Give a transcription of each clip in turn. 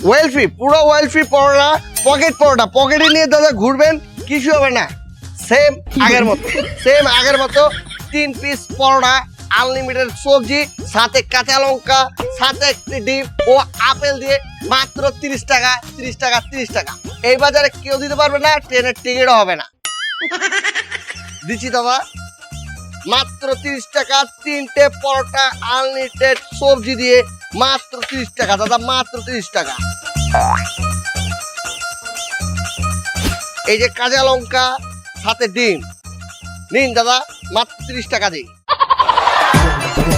Well free, পুরো well free পরোটা, pocket পরোটা, পকেটে নিয়ে দাদা ঘুরবেন, কিছু হবে না। সেম আগের মতো 3 পিস পরোটা, আনলিমিটেড সবজি, সাথে কাঁচা লঙ্কা, সাথে একটি ডিম ও আপেল দিয়ে মাত্র 30 টাকা। এই বাজারে কেউ দিতে পারবে না, ট্রেনের টিকিটও হবে না। দিচ্ছি দাদা মাত্র 30 টাকা, 3টে পরোটা আনলিমিটেড সবজি দিয়ে মাত্র 30 টাকা দাদা, মাত্র 30 টাকা। এই যে কাঁচা লঙ্কা সাথে ডিম নিন দাদা, মাত্র 30 টাকা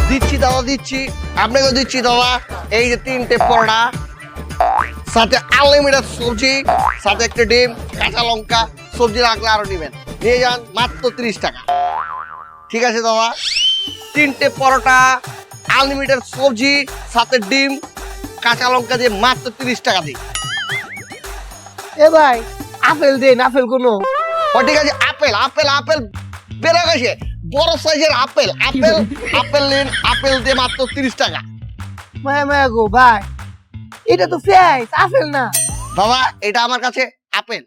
দিচ্ছি দাদা, দিচ্ছি আপনাকেও দিচ্ছি দাদা। এই যে 3টে পরোটা সাথে আনলিমিটেড সবজি, সাথে একটা ডিম, কাঁচা লঙ্কা, সবজি রাখলে আরো নেবেন, নিয়ে যান মাত্র 30 টাকা। ঠিক আছে দাদা, 3টে পরোটা আনলিমিটেড সবজি সাথে ডিম কাঁচা লঙ্কা দিয়ে মাত্র 30 টাকা দিই। এ ভাই আপেল দেন, আপেল কোনো? ও ঠিক আছে, আপেল বেরো গেছে, বড় সাইজের আপেল নিন, আপেল দিয়ে মাত্র 30 টাকা। মায়া মায়া গো ভাই, এটা তো ফ্রাইস, আপেল না। বাবা এটা আমার কাছে আপেল,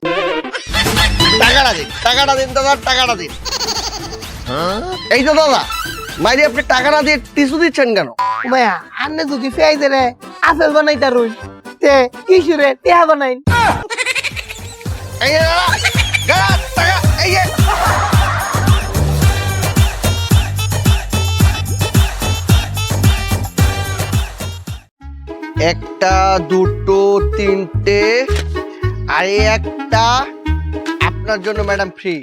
টাকাটা দিন দাদা, টাকাটা দিন। এই তো দাদা, মাইরি আপনি টাকা না দিয়ে টিস্যু দিচ্ছেন কেন? মায়া আন্নে যদি ফ্রাইস রে আপেল বানাইতা রই তে কিশুরে টেহা বানাইন। এই যে দাদা, টাকা এই যে। একটা, দুটো, 3টে, আর এই একটা আপনার জন্য ম্যাডাম ফ্রি।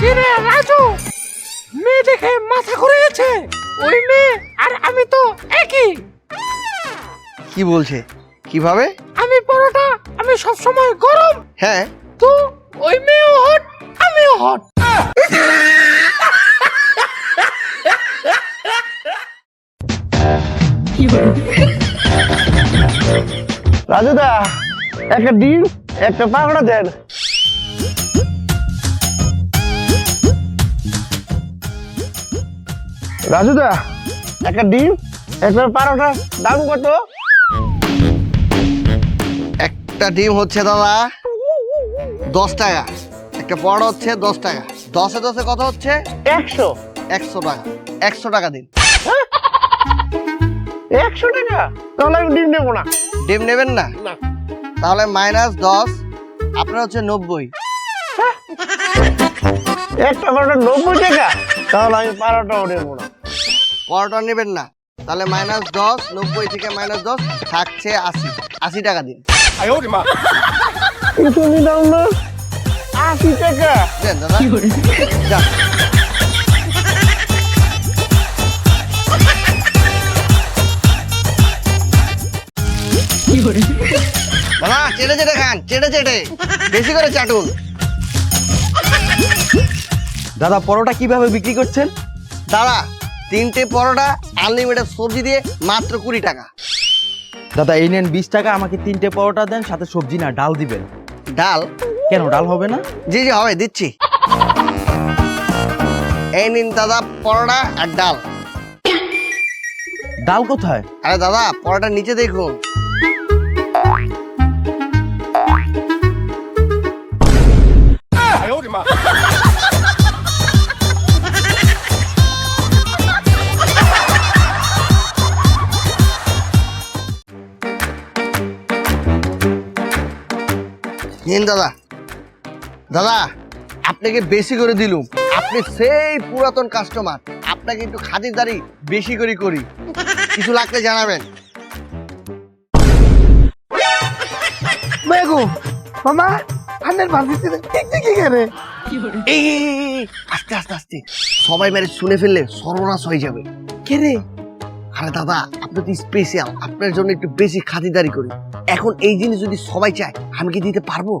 কিরে রাজু, মেয়ে দেখে মাথা ঘুরেছে? ওই মেয়ে আর আমি তো একই। কি বলছে? কিভাবে? আমি পরোটা, আমি সব সময় গরম। হ্যাঁ তো ওই মেয়েও হট, আমিও হট। রাজুদা, একটা ডিম, একটা পাকোড়া দেন। রাজুদা, একটা ডিম, একটা পারোটা, দাম কত? একটা ডিম হচ্ছে দাদা 10 টাকা, একটা বড় হচ্ছে 10 টাকা, 10-এ 10-এ কত হচ্ছে? 100 টাকা। 100 টাকা দিন। 100 টাকা? তাহলে আমি ডিম নেবো না। ডিম নেবেন না? তাহলে -10, আপনার হচ্ছে 90। একটা পরোটা 90 টাকা? তাহলে আমি পরোটাও নেবো না। পরোটা নেবেন না? তাহলে -10, 90 থেকে -10 থাকছে 80 টাকা দিন। কিছু নিলাম না, 80 টাকা দেন দাদা। যান। দাদা চেটে খান, চেটে বেশি করে চাটুন। দাদা পরোটা কিভাবে বিক্রি করছেন? দাদা 3টে পরোটা আনলিমিটেড সবজি দিয়ে মাত্র 20 টাকা। দাদা এই নেন 20 টাকা, আমাকে 3টে পরোটা দেন, সাথে সবজি না ডাল দিবেন। ডাল? কেন ডাল হবে না? জি হবে, দিচ্ছি। এই নিন দাদা পরোটা আর ডাল। ডাল কোথায়? আরে দাদা পরোটার নিচে দেখুন। নিন দাদা। দাদা আপনাকে বেশি করে দিলুম, আপনি সেই পুরাতন কাস্টমার, আপনাকে একটু খাতিরদারি বেশি করে করি, কিছু লাগলে জানাবেন। মেগো মামা আন্নের ভাবিতে টিকটিকি করে। এই আস্তে সবাই মেরে শুনে ফেললে সর্বনাশ হয়ে যাবে। কে রে? আরে দাদা আপনি তো স্পেশাল, আপনার জন্য একটু বেশি খাতিরদারি করি। এখন এই জিনিস যদি সবাই চায়, আমি কি দিতে পারবো?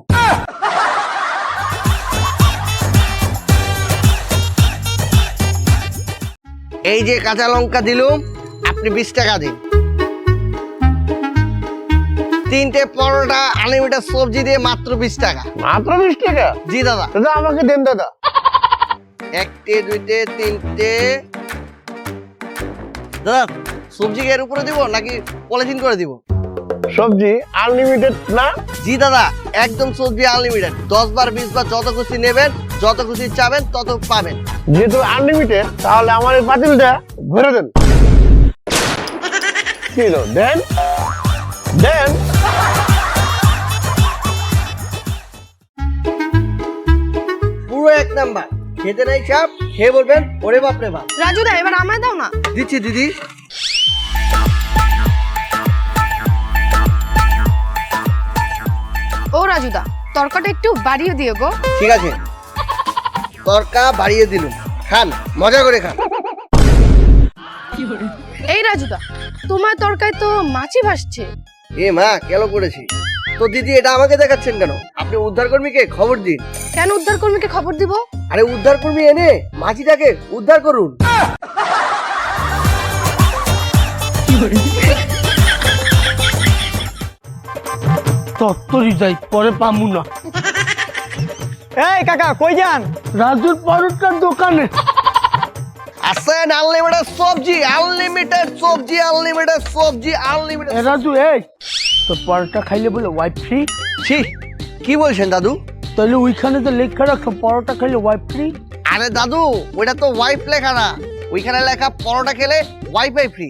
এই যে কাঁচা লঙ্কা দিলুম, আপনি 20 টাকা দিন। 3টে পরোটা আনলিমিটেড সবজি দিয়ে মাত্র 20 টাকা। মাত্র 20 টাকা? জি দাদা। দাদা আমাকে দেন দাদা। 1টে 2টে 3টে দাদা সবজি কি এর উপরে দিব নাকি পলিথিন করে দিব? সবজি আনলিমিটেড না? জি দাদা, একদম সবজি আনলিমিটেড। 10 বার 20 বার যত খুশি নেবেন, যত খুশি চাবেন তত পাবেন। যেহেতু আনলিমিটেড তাহলে আমার এই পাতিলটা ভরে দেন। কি হলো? দেন দেন। পুরো এক নাম্বার। খেতে নাই চাপ, খেয়ে বলবেন ওরে বাপ রে বাপ। রাজুদা এবার আমায় দাও না। দিচ্ছি দিদি। ও রাজুদা, তরকাটা একটু বাড়িয়ে দিও গো। ঠিক আছে, তরকা বাড়িয়ে দিলুম, খান, মজা করে খান। এই রাজুদা, তোমার তরকায় তো মাছি ভাসছে। এ মা, কেন করেছি? তো দিদি এটা আমাকে দেখাচ্ছেন কেন? আপনি উদ্ধার কর্মীকে খবর দিন। কেন উদ্ধার কর্মীকে খবর দিব? আরে উদ্ধার কর্মী এনে মাছিটাকে উদ্ধার করুন। তত্তরি যাই, পরে পামু না। এই কাকা কই যান? রাজুর পরোটার দোকানে। আসেন, আনলিমিটেড সবজি, আনলিমিটেড সবজি, আনলিমিটেড সবজি, আনলিমিটেড। এ রাজু, এই তোর পরোটা খাইলে বলে ওয়াইফ ফ্রি। ছি, কি বলছেন দাদু? তাহলে ওইখানে তো লেখা রাখো পরোটা খাইলে ওয়াইফ ফ্রি। আরে দাদু, ওইটা তো ওয়াইফ লেখা না, ওইখানে লেখা পরোটা খেলে ওয়াইফাই ফ্রি।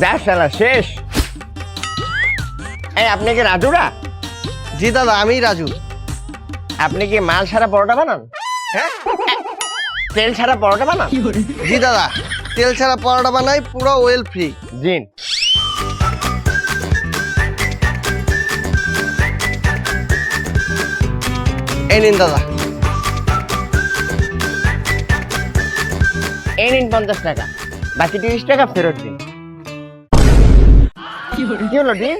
ব্যবসা শেষ। এই আপনি কি রাজুরা? জি দাদা, আমি রাজু। আপনি কি মাল ছাড়া পরোটা বানান? হ্যাঁ তেল ছাড়া পরোটা বানান? জি দাদা, তেল ছাড়া পরোটা বানাই, পুরো ওয়েল ফ্রি। জিন। এই নিন দাদা। এই নিন 50 টাকা, বাকি 30 টাকা ফেরত দিন। কি হলো দিন?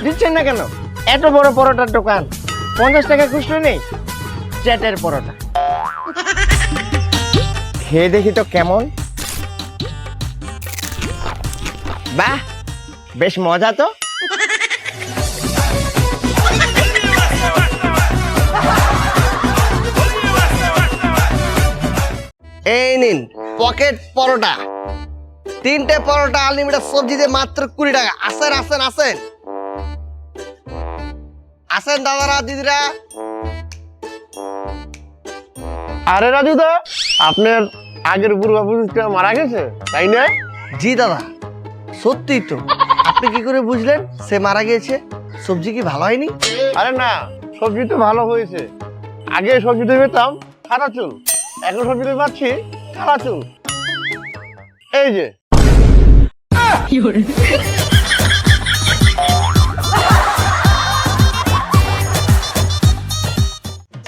দিচ্ছেন না কেন? এত বড় পরোটার দোকান, 50 টাকা খুচরো নেই। চ্যাটের পরোটা খেয়ে দেখি তো কেমন। বাহ, বেশ মজা তো। এই নিন পকেট পরোটা, 3টে পরোটা আনলিমিটেড সবজি দিয়ে মাত্র 20 টাকা। আসেন আসেন আসেন আসেন দাদারা দিদিরা। আরে রাজুদা, আপনার আগের পূর্বপুরুষটা মারা গেছে তাই না? জি দাদা, সত্যি তো। আপনি কি করে বুঝলেন সে মারা গিয়েছে? সবজি কি ভালো হয়নি? আরে না, সবজি তো ভালো হয়েছে। আগে সবজিতে পেতাম সাদা চুল, এখন সবজিতে পাচ্ছি কালা চুল। এই যে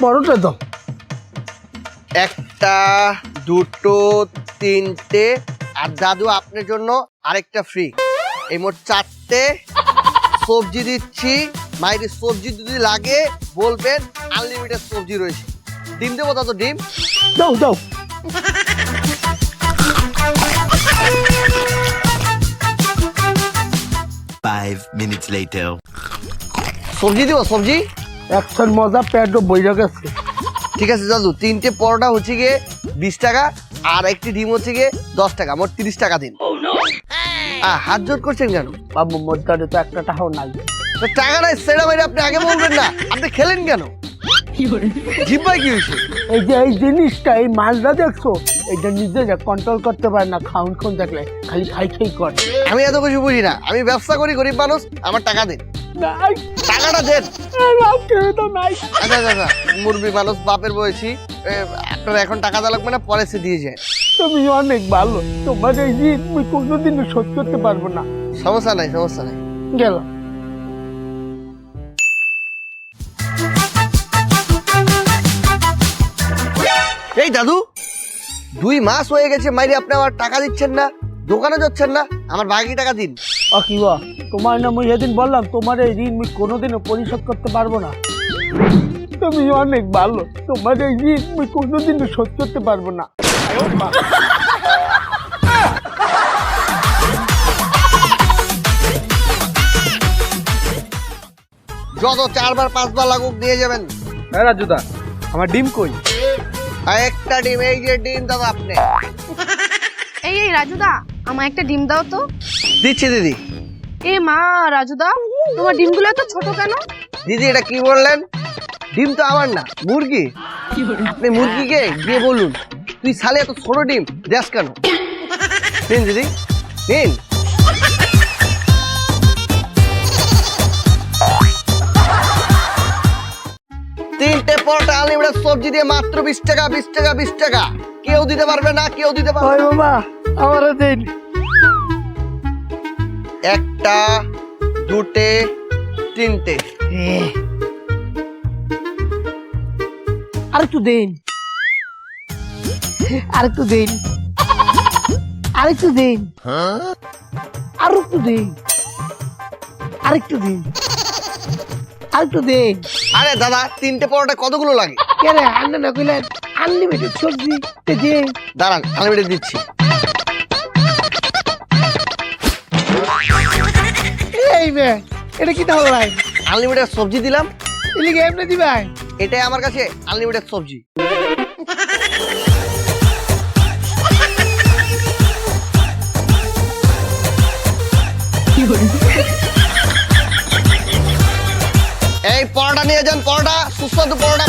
পরোটা দাও। 1টা 2টো 3টে, আর দাদু আপনার জন্য আরেকটা ফ্রি। এই মোট 4টে সবজি দিচ্ছি। মাইরি সবজি যদি লাগে বলবেন, আনলিমিটেড সবজি রয়েছে। ডিম দেবো দাদু? ডিম দাও দাও। Five minutes later. সবজি দিব? সবজি একশন মজা, পেটও বইরা গেছে। ঠিক আছে দাদু, 3টে পরোটা হচ্ছে গিয়ে 20 টাকা, আর একটি ডিম হচ্ছে গিয়ে 10 টাকা, মোট 30 টাকা দিন। হাত জোর করছেন কেন? বাবু মধ্যে তো একটা টাকাও নাই। তো টাকা নাই সেটা বাইরে আপনি আগে বলবেন না। আপনি খেলেন কেন? জিব্বাই কি হয়েছে? এই যে এই জিনিসটা, এই মালটা দেখছো, এটা নিজেরা কন্ট্রোল করতে পারে না। খাউন খাউন দেখলে খালি খাই খাই করে। আমি এত কিছু বুঝি না, আমি ব্যবসা করি, গরিব মানুষ, আমার টাকা দিন। নাই, টাকাটা দেন। কেউ তো নাই। আচ্ছা আচ্ছা আচ্ছা, মুরবি মানুষ, বাপের বয়সী, আপনারা এখন টাকা দেওয়া লাগবে না, পরে সে দিয়ে যায়। তুমি অনেক ভালো, তোমার এই ঋণ আমি কোনোদিনও শোধ করতে পারবো না। সমস্যা নাই, সমস্যা নাই। গেল। এই দাদু, 2 মাস হয়ে গেছে মাইরি আপনি আমার টাকা দিচ্ছেন না, দোকানে যাচ্ছেন না, আমার বাকি টাকা দিন। কিবা তোমার না মুই সেদিন বললাম তোমার এই ঋণ আমি কোনোদিনও পরিশোধ করতে পারবো না। তুমি অনেক ভালো, তোমার এই ঋণ আমি কোনোদিনও শোধ করতে পারবো না। যত 4 বার 5 বার লাগুক নিয়ে যাবেন। হ্যাঁ রাজুদা, আমার ডিম কই? আর একটা ডিম, এই যে ডিম দাদা আপনি। এই এই রাজুদা, আমার একটা ডিম দাও তো। দিচ্ছি দিদি। এ মা রাজুদা, তোমার ডিমগুলো এত ছোট কেন? দিদি এটা কি বললেন? ডিম তো আমার না, মুরগি। আপনি মুরগিকে গিয়ে বলুন তুই সালে এত ছোট ডিম দেশ কেন। নিন দিদি, নিন। তিনটে পরোটা আনলিমিটেড সবজি দিয়ে মাত্র 20 টাকা, 20 টাকা, 20 টাকা। কেউ দিতে পারবে না, কেউ দিতে পারবে না। মামা আমারও দিন। একটা, দুটে, তিনটে। আরেকটু দিন, আরেকটু দিন, আরেকটু দিন, আরেকটু দিন, আরেকটু দিন, আরেকটু দিন। আরে দাদা, তিনটে পরোটা কতগুলো লাগে? কে রে আন্না না কইলেন আনলিমিটেড সবজি দে। দাঁড়ান, আনলিমিটেড দিচ্ছি। এই বে, এটা কি তাহলে ভাই? আনলিমিটেড সবজি দিলাম, এলিগে এমনি দিবাই? এটাই আমার কাছে আনলিমিটেড সবজি। এই পরোটা নিয়ে যান, পরোটা, সুস্বাদু পরোটা।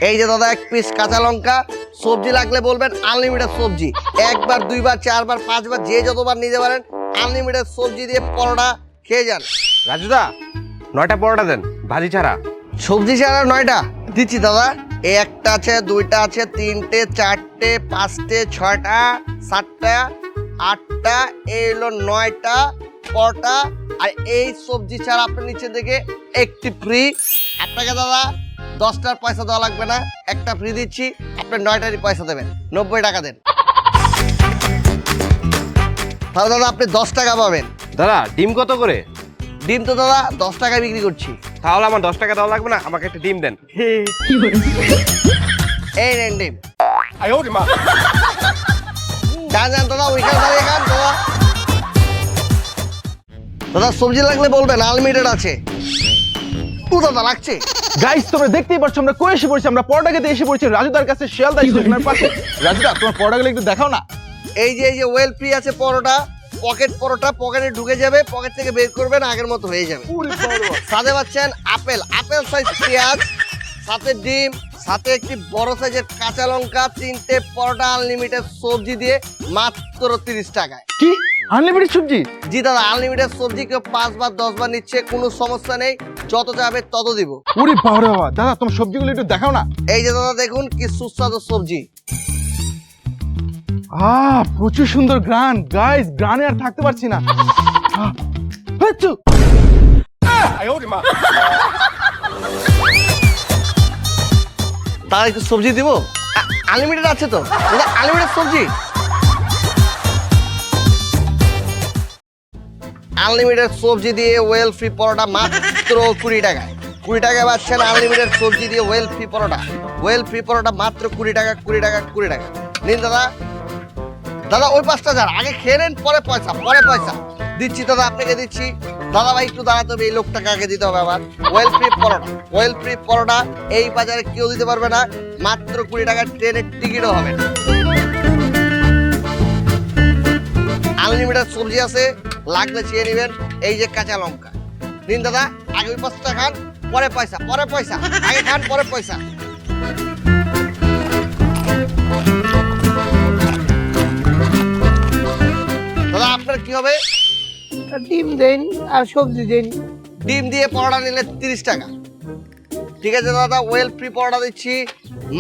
এই যে দাদা 1 পিস কাঁচা লঙ্কা। সবজি লাগলে বলবেন, আনলিমিটেড সবজি। 1 বার 2 বার 4 বার 5 বার যে যতবার নিতে পারেন, আনলিমিটেড সবজি দিয়ে পরোটা খেয়ে যান। রাজুদা 9টা পরোটা দেন, ভাজি ছাড়া। সবজি ছাড়া 9টা দিচ্ছি দাদা। এই একটা আছে, 2টা আছে, 3টে, 4টে, 5টে, 6টা, 7টা, 8টা, এই হলো 9টা পরোটা। আর এই সবজি ছাড়া আপনার নিচে থেকে একটি ফ্রি। আপনাকে দাদা 10টার পয়সা দেওয়া লাগবে না, একটা ফ্রি দিচ্ছি। আপনি 9টারই পয়সা দেবেন, 90 টাকা দেন। তাহলে দাদা আপনি 10 টাকা পাবেন। দাদা ডিম কত করে? ডিম তো দাদা 10 টাকায় বিক্রি করছি। তাহলে আমার 10 টাকা দেওয়া লাগবে না, আমাকে একটা ডিম দেন। এই নেন ডিম। যান যান দাদা, ওইখানে দাঁড়িয়ে খান দাদা। দাদা সবজি লাগলে বলবেন, আনলিমিটেড আছে। ও দাদা লাগছে। গাইস তোমরা দেখতেই পাচ্ছ আমরা কই এসে পড়ছি, আমরা পরোটা খেতে এসে পড়ছি রাজুদার কাছে, শিয়ালদা স্টেশনের পাশে। রাজুদা তোমার পরোটাগুলো একটু দেখাও না। এই যে ওয়েল ফ্রি আছে পরোটা, পকেট পরোটা, পকেটে ঢুকে যাবে, পকেট থেকে বের করবেন, আগের মতো হয়ে যাবে। সাথে পাচ্ছেন আপেল, আপেল সাইজ পেঁয়াজ, সাথে ডিম, সাথে একটি বড় সাইজের কাঁচা লঙ্কা, 3টে পরোটা আনলিমিটেড সবজি দিয়ে মাত্র 30 টাকায়। কি আনলিমিটেড সবজি? জি দাদা, আনলিমিটেড সবজি। কেউ 5 বার 10 বার নিচ্ছে, কোনো সমস্যা নেই, যত যাবে তত দিব। ওরে বাবা বাবা, দাদা তোমার সবজিগুলো একটু দেখাও না। এই যে দাদা দেখুন কি সুস্বাদু সবজি। প্রচুর সুন্দর গ্রান। গাইস গ্রানে আর থাকতে পারছি না। হাচ্চু। তার একটু সবজি দিব, আনলিমিটেড আছে তো দাদা, আনলিমিটেড সবজি। আনলিমিটেড সবজি দিয়ে ওয়েল ফ্রি পরোটা মাত্র 20 টাকায়। 20 টাকায় পাচ্ছেন আনলিমিটেড সবজি দিয়ে ওয়েল ফ্রি পরোটা। ওয়েল ফ্রি পরোটা মাত্র 20 টাকা, 20 টাকা, 20 টাকা। নিন দাদা। দাদা ওই 5টা যান, আগে খেয়ে নেন, পরে পয়সা, পরে পয়সা দিচ্ছি দাদা, আপনাকে দিচ্ছি। দাদা ভাই একটু দাঁড়াতে হবে, এই লোকটাকে আগে দিতে হবে আবার। ওয়েল ফ্রি পরোটা, ওয়েল ফ্রি পরোটা এই বাজারে কেউ দিতে পারবে না, মাত্র 20 টাকা, ট্রেনের টিকিটও হবে না। আনলিমিটেড সবজি আছে, লাগলে চেয়ে নেবেন। এই যে কাঁচা লঙ্কা নিন দাদা, আগে ওই 5টা খান, পরে পয়সা, পরে পয়সা, আগে খান পরে পয়সা। দাদা আপনার কি হবে? ডিম দেন আর সবজি দেন। ডিম দিয়ে পরোটা নিলে 30 টাকা। ঠিক আছে দাদা, ওয়েল ফ্রি পরোটা দিচ্ছি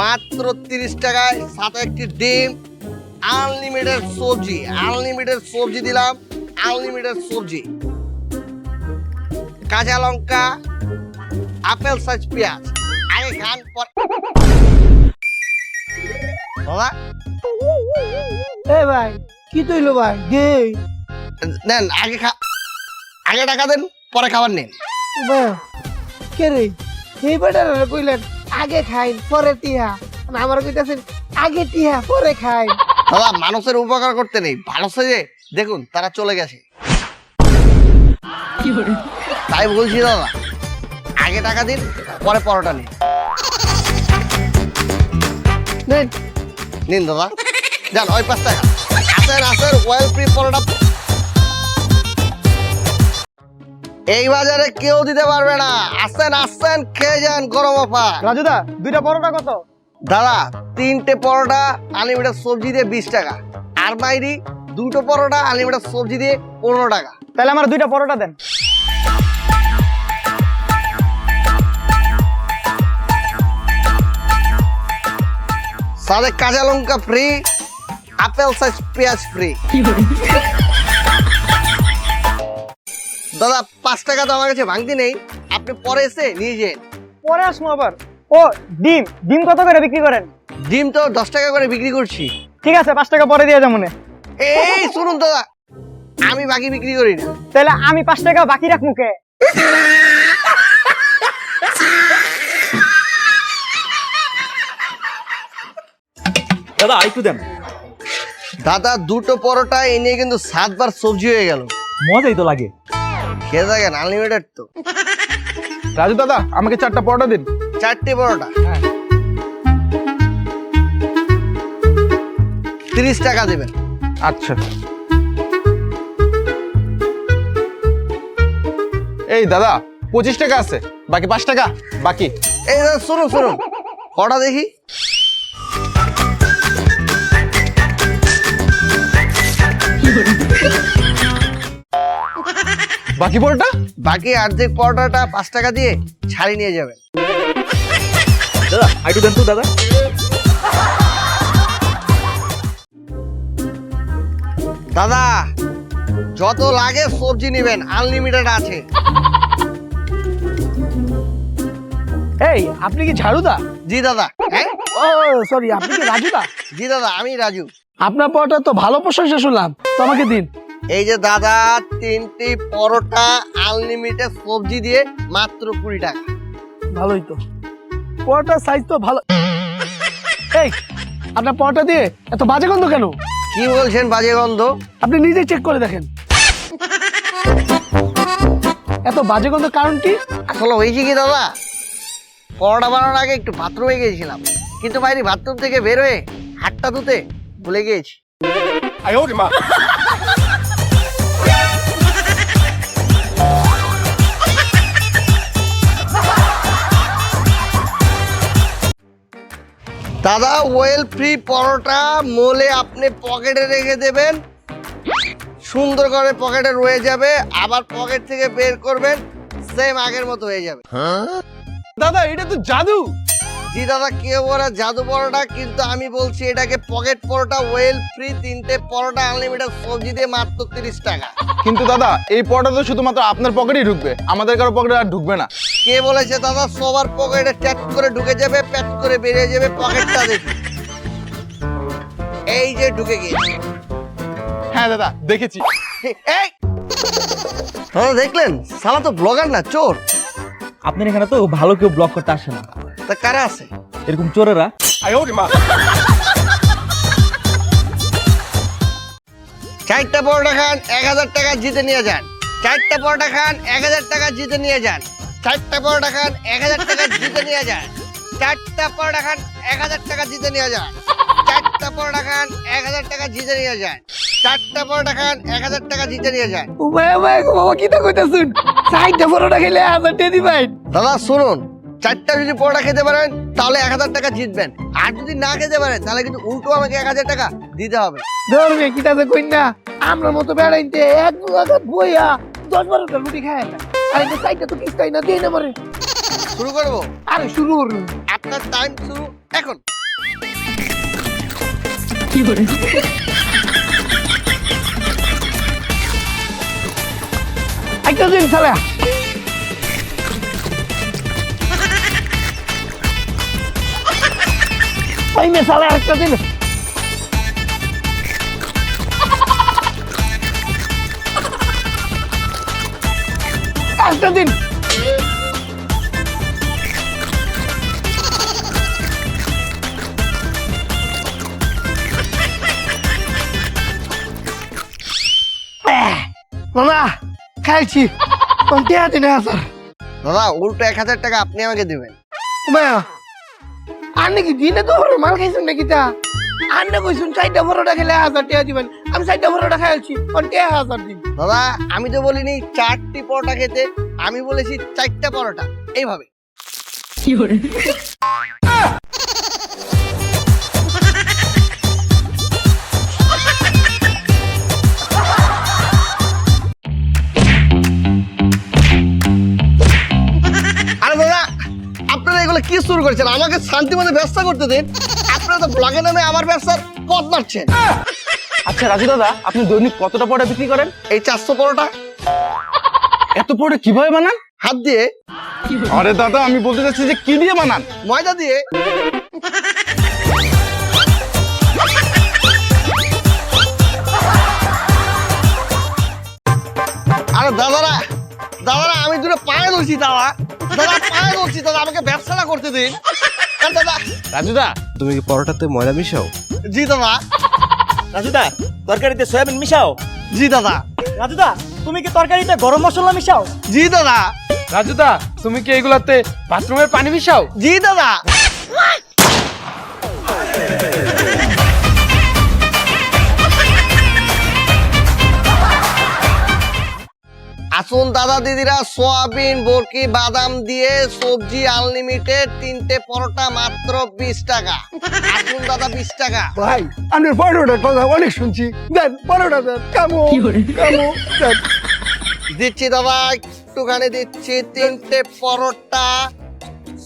মাত্র 30 টাকায়, সাথে একটি ডিম, আনলিমিটেড সবজি। আনলিমিটেড সবজি দিলাম, আনলিমিটেড সবজি, কাঁচা লঙ্কা, আপেল সাইজ পেঁয়াজ, আগে খান পর। দাদা এ ভাই কি তৈলো ভাই দে। নেন, আগে টাকা দেন, পরে খাবার নিন। কে রে এই বেটার কইলেন আগে খাই পরে টিহা, আমার কইতাছেন আগে টিহা পরে খাই। দাদা মানুষের উপকার করতে নেই, ভালো সেজে দেখুন তারা চলে গেছে। তাই বলছি দাদা, আগে টাকা দিন, পরে পরোটা নিন। নেন। নিন দাদা, যান ওই 5 টাকা। আসেন ওয়েল ফ্রি পরোটা এই বাজারে কেউ দিতে পারবে না। আসেন খেয়ে যান, গরম অফার। রাজুদা 2টা পরোটা কত? দাদা 3টে পরোটা আনলিমিটেড সবজি দিয়ে 20 টাকা, আর মাইরি 2টো পরোটা আনলিমিটেড সবজি দিয়ে 15 টাকা। তাহলে আমার 2টা পরোটা দেন। সাথে কাঁচা লঙ্কা ফ্রি, আপেল সাইজ পেঁয়াজ ফ্রি। দাদা 5 টাকা তো আমার কাছে ভাঙতি নেই, আপনি পরে এসে নিয়ে যান। পরে আসবো আবার। ও ডিম কত করে বিক্রি করেন? ডিম তো 10 টাকা করে বিক্রি করছি। ঠিক আছে 5 টাকা পরে দিয়ে যাবো মনে। এই শুনুন দাদা, আমি বাকি বিক্রি করি না। তাহলে আমি 5 টাকা বাকি রাখবো কে? দাদা আইটু দেন। দাদা 2টো পরোটা এই নিয়ে কিন্তু 7 বার সবজি হয়ে গেল। মজাই তো লাগে। খেয়ে থাকেন, আনলিমিটেড তো। রাজু দাদা আমাকে 4টা পরোটা দিন। 4টে পরোটা 30 টাকা দেবেন। আচ্ছা। এই দাদা 25 টাকা আছে, বাকি 5 টাকা বাকি। এই দাদা শুনুন কটা দেখি। বাকি পরোটা? বাকি অর্ধেক পরোটাটা 5 টাকা দিয়ে ছাড়ি নিয়ে যাবেন। দাদা আইটু দেন তো দাদা। দাদা যত লাগে সবজি নেবেন, আনলিমিটেড আছে। এই আপনি কি ঝাড়ুদা? জি দাদা। হ্যাঁ ও সরি, আপনি কি রাজুদা? জি দাদা, আমি রাজু। আপনার পরোটা তো ভালো প্রশংসা শুনলাম, তো আমাকে দিন। এই যে দাদা 3টি পরোটা আনলিমিটেড সবজি দিয়ে মাত্র 20 টাকা। ভালোই তো, পরোটার সাইজ তো ভালো। এই আপনার পরোটা দিয়ে এত বাজে গন্ধ কেন? কি বলছেন বাজে গন্ধ? আপনি নিজে চেক করে দেখেন এত বাজে গন্ধ কারণ কি? আসলে হয়েছে কি দাদা, পরোটা বানানোর আগে একটু বাথরুমে গিয়েছিলাম, কিন্তু বাইরে বাথরুম থেকে বের হয়ে হাতটা ধুতে ভুলে গিয়েছি। দাদা ওয়েল ফ্রি পরোটা মোলে আপনি পকেটে রেখে দেবেন, সুন্দর করে পকেটে রয়ে যাবে, আবার পকেট থেকে বের করবেন, সেম আগের মতো হয়ে যাবে। দাদা এটা তো জাদু। জি দাদা, কেউ বলে জাদু পরোটা, কিন্তু আমি বলছি এটাকে পকেট পরোটা ওয়েল ফ্রি। 3টে পরোটা আনলিমিটেড সবজি দিয়ে মাত্র 30 টাকা। কিন্তু দাদা এই পরোটা তো শুধুমাত্র আপনার পকেটেই ঢুকবে, আমাদের কারো পকেটে আর ঢুকবে না। কে বলেছে দাদা সবার পকেটে ট্যাপ করে ঢুকে যাবে, প্যাট করে বেরিয়ে যাবে? পকেটটা দেখি, এই যে ঢুকে গিয়েছে। হ্যাঁ দাদা দেখেছি। এই দাদা দেখলেন, সালা তো ব্লগার না, চোর। আপনার এখানে তো ভালো কেউ ব্লক করতে আসে না, তা কারা আছে? এরকম চোরেরা। 4টা পরোটা খান, 1000 টাকা জিতে নিয়ে যান। 4টা পরোটা খান, 1000 টাকা জিতে নিয়ে যান। 4টা পরোটা খান, 1000 টাকা জিতে নিয়ে যান। 4টা পরোটা খান, 1000 টাকা জিতে নিয়ে যান। 4টা পরোটা খান, 1000 টাকা জিতে নিয়ে যান। 4টা পরোটা খান, 1000 টাকা জিতে নিয়ে যান। বাবা কি তা কইতাছুন? সাইডটা পরোটা খেলে আমার টেদি ভাই। দাদা শুনুন, 4টা যদি পরোটা খেতে পারেন তাহলে 1000 টাকা জিতবেন, আর যদি না খেতে পারেন তাহলে কিন্তু উল্টো আমাকে 1000 টাকা দিতে হবে। ধরবে কি তাতে কই না, আমরা মতো বেড়াইতে এক জায়গা বইয়া 10-12টা রুটি খায় না। আরে তো সাইডটা তো কিস্তাই না, দেই না মরে। শুরু করবো? আরে শুরু করুন। আপনার টাইম শুরু এখন। একটা দিন সালা ওই মে সালা একটা দিন। একটা দিন মামা খাইছি। টিয়া 3000। দাদা উল্টো 1000 টাকা আপনি আমাকে দিবেন। মায়া আর নাকি দিনে তো মাল খাইছেন নাকি তা? আর না কইছুন 4টা পরোটা খেলে 1000 টাকা দিবেন। আমি 4টা পরোটা খাইছি, কোন টিয়া 1000 দিন। দাদা আমি তো বলিনি 4টি পরোটা খেতে, আমি বলেছি 4টা পরোটা, এইভাবে। আরে দাদা আপনারা এগুলো কি শুরু করেছেন? আমাকে শান্তি মতো ব্যবসা করতে দিন। আপনারা তো ব্লগের নামে আমার ব্যবসার পথ মারছেন। আচ্ছা রাজু দাদা, আপনি দৈনিক কতটা পরোটা বিক্রি করেন? এই 400 পরোটা এত পরোটা কিভাবে বানান? হাত দিয়ে, আরে দাদা আমি বলতে চাচ্ছি যে কি দিয়ে বানান? ময়দা দিয়ে। আরে দাদারা দাদারা আমি দুটো পায়ে ধরছি দাদা, দাদা পায়ে ধরছি দাদা, আমাকে ব্যবসাটা করতে দিন। আরে দাদা, রাজুদা তুমি কি পরোটাতে ময়দা মিশাও? জি দাদা। রাজুদা তরকারিতে সয়াবিন মিশাও? জি দাদা। রাজুদা তুমি কি তরকারিতে গরম মশলা মিশাও? জি দাদা। রাজুদা তুমি কি এগুলাতে বাথরুমের পানি মিশাও? জি দাদা। আসুন দাদা দিদিরা, সোয়াবিন, বরকি, বাদাম দিয়ে সবজি আনলিমিটেড 3টে পরোটা মাত্র 20 টাকা। আসুন দাদা 20 টাকা। ভাই আমি পরোটার কথা অনেক শুনছি, দেন পরোটা দেন। কামো কামো দেন। দিচ্ছি দাদা, একটুখানি দিচ্ছি। 3টে পরোটা,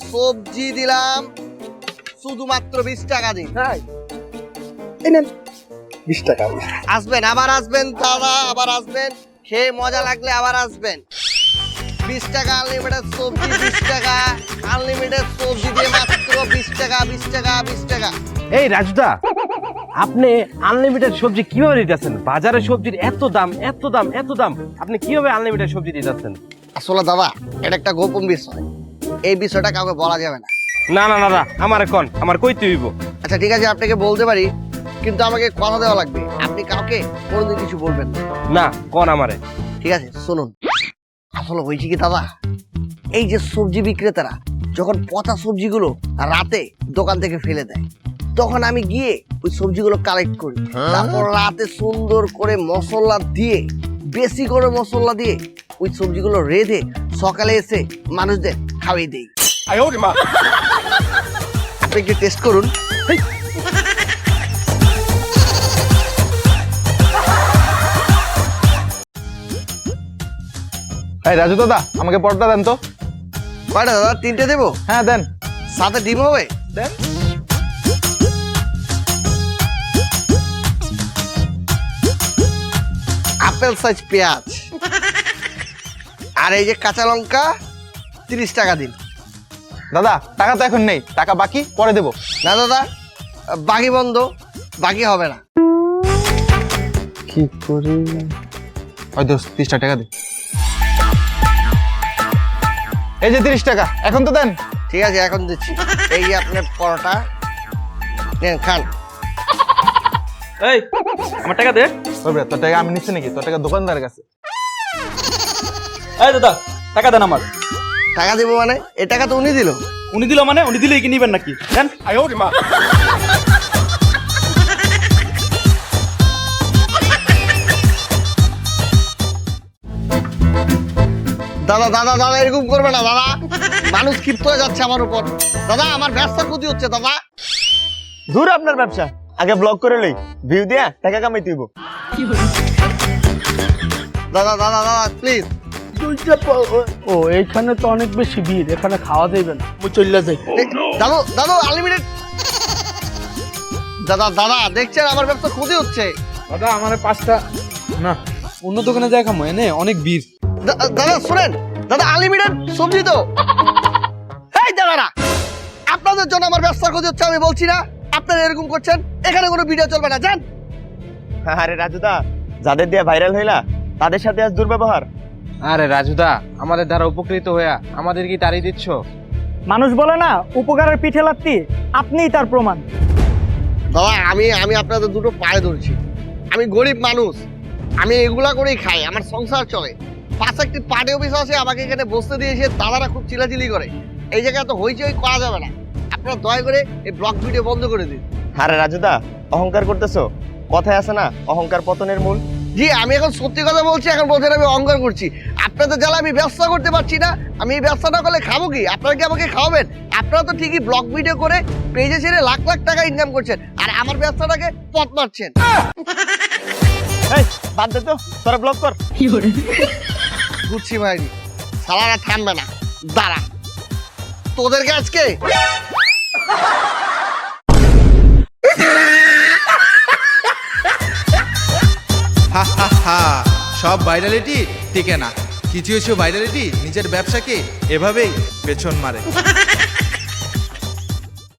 সবজি দিলাম শুধুমাত্র 20 টাকা দিন। ভাই এই নেন 20 টাকা। আসবেন, আবার আসবেন দাদা, আবার আসবেন। খেয়ে মজা লাগলে আবার আসবেন। 20 টাকা আনলিমিটেড সবজি, 20 টাকা আনলিমিটেড সবজি দিয়ে মাত্র 20 টাকা, 20 টাকা, 20 টাকা। এই রাজুদা আপনি আনলিমিটেড সবজি কিভাবে দিতেছেন? বাজারে সবজির এত দাম, এত দাম, এত দাম, আপনি কিভাবে আনলিমিটেড সবজি দিতেছেন? আসলে দাদা এটা একটা গোপন বিষয়, এই বিষয়টা কাউকে বলা যাবে না। না না না না, আমার কোন আমার কইতে হইব। আচ্ছা ঠিক আছে, আপনাকে বলতে পারি, কিন্তু আমাকে কথা দেওয়া লাগবে। আপনি কাউকে কোনোদিন কিছু বলবেন না। না কোন আমারে। ঠিক আছে শুনুন, আসলে হয়েছে কি দাদা, এই যে সবজি বিক্রেতারা যখন পচা সবজিগুলো রাতে দোকান থেকে ফেলে দেয়, তখন আমি গিয়ে ওই সবজিগুলো কালেক্ট করি। তারপর রাতে সুন্দর করে মশলা দিয়ে, বেশি করে মশলা দিয়ে ওই সবজিগুলো রেঁধে সকালে এসে মানুষদের খাওয়িয়ে দেই। আপনি একটু টেস্ট করুন। এই রাজু দাদা আমাকে পরোটা দেন তো। কয়টা দাদা? 3টে দেবো? হ্যাঁ দেন। সাথে ডিম হবে? দেন। আপেল সাইজ পেঁয়াজ, আর এই যে কাঁচা লঙ্কা 30 টাকা দিন। দাদা টাকা তো এখন নেই, টাকা বাকি পরে দেবো। না দাদা, বাকি বন্ধ, বাকি হবে না। কি করি? হয়তো 30 টাকা দে। এই যে 30 টাকা, এখন তো দেন। ঠিক আছে এখন দিচ্ছি। এই যে আপনার পরোটা নেন, খান। এই আমার টাকা দে। তবে তোর টাকা আমি নিচ্ছি নাকি? তোর টাকা দোকানদারের কাছে। এই দাদা টাকা দেন আমার। টাকা দেবো মানে? এ টাকা তো উনি দিল। উনি দিল মানে? উনি দিলে কি নিবেন নাকি? দেন। দাদা দাদা দাদা এরকম করবে না দাদা, মানুষ ক্ষিপ্ত হয়ে যাচ্ছে আমার উপর। দাদা আমার ব্যবসার ক্ষতি হচ্ছে দাদা। দূর আপনার ব্যবসা, আগে ব্লগ করে লই, ভিউ দিয়া টাকা কামাইতে হইব। দাদা দাদা দাদা প্লিজ। ও এইখানে তো অনেক বেশি ভিড়, এখানে খাওয়া যাবে না, আমি চলে যাই। দাদু দাদু আনলিমিটেড। দাদা দাদা দেখছেন আমার ব্যবসা ক্ষতি হচ্ছে। দাদা আমার 5টা না, অন্য দোকানে যাই খামো, এনে অনেক ভিড়। দাদা শুনেন, দাদা আনলিমিটেড সবজি তো। এই দাদারা, আপনাদের জন্য আমার ব্যবসার ক্ষতি হচ্ছে, আমি বলছি না? আপনারা এরকম করছেন, এখানে কোনো ভিডিও চলবে না, জান। আরে রাজুদা, যাদের দিয়ে ভাইরাল হইলা তাদের সাথে আজ দুর্ব্যবহার। আরে রাজুদা আমাদের দ্বারা উপকৃত হইয়া আমাদের কি তাড়ি দিচ্ছ? মানুষ বলে না উপকারের পিঠে লাত্তি, আপনিই তার প্রমাণ। দাদা আমি আপনাদের দুটো পায়ে ধরছি। আমি গরিব মানুষ, আমি এগুলা করেই খাই, আমার সংসার চলে। পাশে একটি পার্টি অফিস আছে, আমাকে এখানে বসতে দিয়েছে, দাদারা খুব চিলাচিলি করে। এই জায়গায় তো হইচই করা যাবে না। আপনারা দয়া করে এই ব্লগ ভিডিও বন্ধ করে দিন। আরে রাজুদা, অহংকার করতেছো? কথায় আছে না, অহংকার পতনের মূল। জি, আমি এখন সত্যি কথা বলছি, এখন বলছেন আমি অহংকার করছি। আপনাদের জ্বালা আমি ব্যবসা করতে পারছি না, আমি এই ব্যবসা না করলে খাবো কি? আপনারা কি আমাকে খাওয়াবেন? আপনারা তো ঠিকই ব্লগ ভিডিও করে পেজে ছেড়ে লাখ লাখ টাকা ইনকাম করছেন, আর আমার ব্যবসাটাকে পথ মারছেন। এই বাদ দে তো, তোরা ব্লক কর। বুঝছি ভাই, সালারা থামবে না, দাঁড়া তোদেরকে আজকে। হা হা হা, সব ভাইরালিটি টিকে না, কিছু কিছু ভাইরালিটি নিজের ব্যবসাকে এভাবেই পেছন মারে।